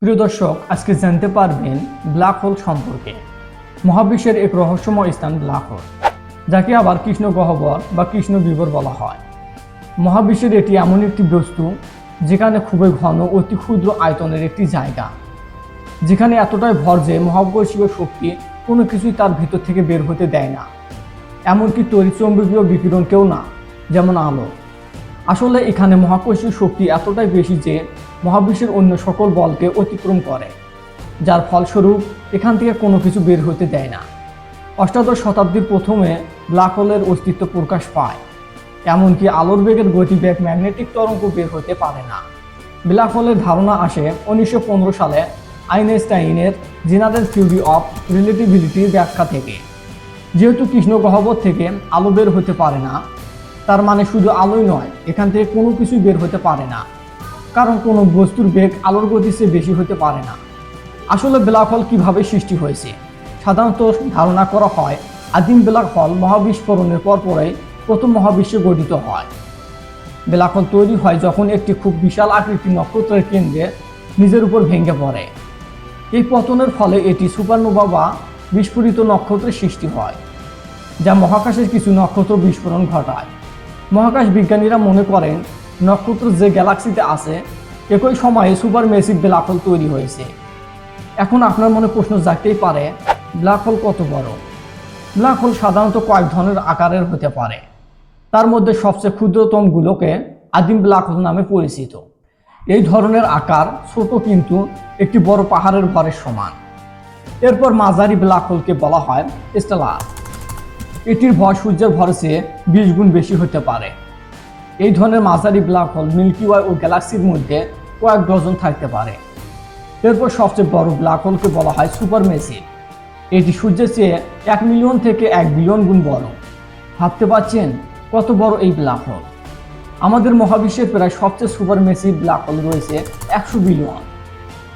প্রিয় দর্শক, আজকে জানতে পারবেন ব্ল্যাক হোল সম্পর্কে। মহাবিশ্বের এক রহস্যময় স্থান ব্ল্যাক হোল, যাকে আবার কৃষ্ণ গহ্বর বা কৃষ্ণ বিবর বলা হয়। মহাবিশ্বের এটি এমন একটি বস্তু যেখানে খুবই ঘন অতি ক্ষুদ্র আয়তনের একটি জায়গা, যেখানে এতটাই ভর যে মহাকর্ষীয় শক্তি কোনো কিছুই তার ভিতর থেকে বের হতে দেয় না, এমনকি তড়িৎচুম্বকীয় বিকিরণকেও না, যেমন আলো। আসলে এখানে মহাকর্ষীয় শক্তি এতটাই বেশি যে মহাবিশ্বের অন্য সকল বলকে অতিক্রম করে, যার ফলস্বরূপ এখান থেকে কোনো কিছু বের হতে দেয় না। অষ্টাদশ শতাব্দীর প্রথমে ব্ল্যাক হোলের অস্তিত্ব প্রকাশ পায়, এমনকি আলোর বেগের গতিবেগ ম্যাগনেটিক তরঙ্গ বের হতে পারে না। ব্ল্যাক হোলের ধারণা আসে 1915 সালে আইনস্টাইনের জেনারেল থিওরি অফ রিলেটিভিটির ব্যাখ্যা থেকে। যেহেতু কৃষ্ণ গহ্বর থেকে আলো বের হতে পারে না, তার মানে শুধু আলোই নয়, এখান থেকে কোনো কিছুই বের হতে পারে না, কারণ কোনো বস্তুর বেগ আলোর গতির চেয়ে বেশি হতে পারে না। আসলে ব্ল্যাক হোল কীভাবে সৃষ্টি হয়েছে? সাধারণত ধারণা করা হয় আদিম ব্ল্যাক হোল মহাবিস্ফোরণের পরপরই প্রথম মহাবিশ্ব গঠিত হয়। ব্ল্যাক হোল তৈরি হয় যখন একটি খুব বিশাল আকৃতির নক্ষত্রের কেন্দ্রে নিজের উপর ভেঙে পড়ে। এই পতনের ফলে এটি সুপারনোভা বা বিস্ফোরিত নক্ষত্রের সৃষ্টি হয়, যা মহাকাশের কিছু নক্ষত্র বিস্ফোরণ ঘটায়। মহাকাশ বিজ্ঞানীরা মনে করেন নক্ষত্র যে গ্যালাক্সিতে আছে একই সময়ে সুপার মেসিভ ব্ল্যাক হোল তৈরি হয়েছে। এখন আপনার মনে প্রশ্ন জাগতেই পারে, ব্ল্যাক হোল কত বড়? ব্ল্যাক হোল সাধারণত কয়েক ধরনের আকারের হতে পারে। তার মধ্যে সবচেয়ে ক্ষুদ্রতমগুলোকে আদিম ব্ল্যাক হোল নামে পরিচিত। এই ধরনের আকার ছোট, কিন্তু একটি বড় পাহাড়ের ভরের সমান। এরপর মাঝারি ব্ল্যাক হোলকে বলা হয় স্টেলার। এটির ভর সূর্যের ভরের চেয়ে 20 গুণ বেশি হতে পারে। এই ধরনের মাঝারি ব্ল্যাক হোল মিল্কি ওয়ে ও গ্যালাক্সির মধ্যে কয়েক ডজন থাকতে পারে। এরপর সবচেয়ে বড় ব্ল্যাক হোলকে বলা হয় সুপার মেসিভ। এটি সূর্যের চেয়ে 1 মিলিয়ন থেকে 1 বিলিয়ন গুণ বড়। ভাবতে পারছেন কত বড় এই ব্ল্যাক হোল? আমাদের মহাবিশ্বের প্রায় সবচেয়ে সুপার মেসিভ ব্ল্যাক হোল রয়েছে 100 বিলিয়ন।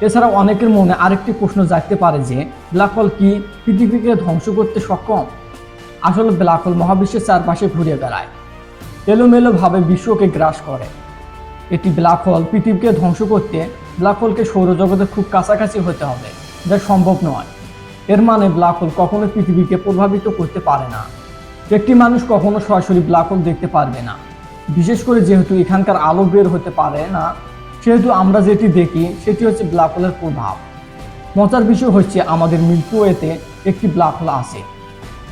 এছাড়াও অনেকের মনে আরেকটি প্রশ্ন জাগতে পারে যে ব্ল্যাক হোল কি পৃথিবীকে ধ্বংস করতে সক্ষম? আসলে ব্ল্যাক হোল মহাবিশ্বের চারপাশে ঘুরে বেড়ায়, এলোমেলোভাবে বিশ্বকে গ্রাস করে। এটি ব্ল্যাক হোল পৃথিবীকে ধ্বংস করতে ব্ল্যাক হোলকে সৌরজগতের খুব কাছাকাছি হতে হবে, যা সম্ভব নয়। এর মানে ব্ল্যাক হোল কখনো পৃথিবীকে প্রভাবিত করতে পারে না। একটি মানুষ কখনো সরাসরি ব্ল্যাক হোল দেখতে পারবে না, বিশেষ করে যেহেতু এখানকার আলো বের হতে পারে না, সেহেতু আমরা যেটি দেখি সেটি হচ্ছে ব্ল্যাক হোলের প্রভাব। মজার বিষয় হচ্ছে আমাদের মিল্কি ওয়েতে একটি ব্ল্যাক হোল আছে।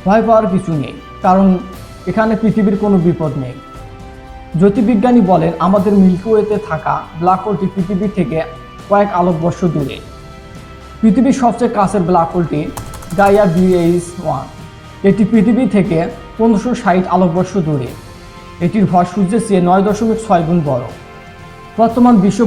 ভয় পাওয়ার কিছু নেই, কারণ এখানে পৃথিবীর কোনো বিপদ নেই। জ্যোতির্বিজ্ঞানী বলেন আমাদের মিল্কি ওয়েতে থাকা ব্ল্যাক হোলটি পৃথিবী থেকে কয়েক আলোকবর্ষ দূরে। পৃথিবীর সবচেয়ে কাছের ব্ল্যাক হোলটি গাইয়া BH1। এটি পৃথিবী থেকে 1560 আলোকবর্ষ দূরে। এটির ভর সূর্যের চেয়ে 9.6 গুণ বড়। বর্তমান বিশ্ব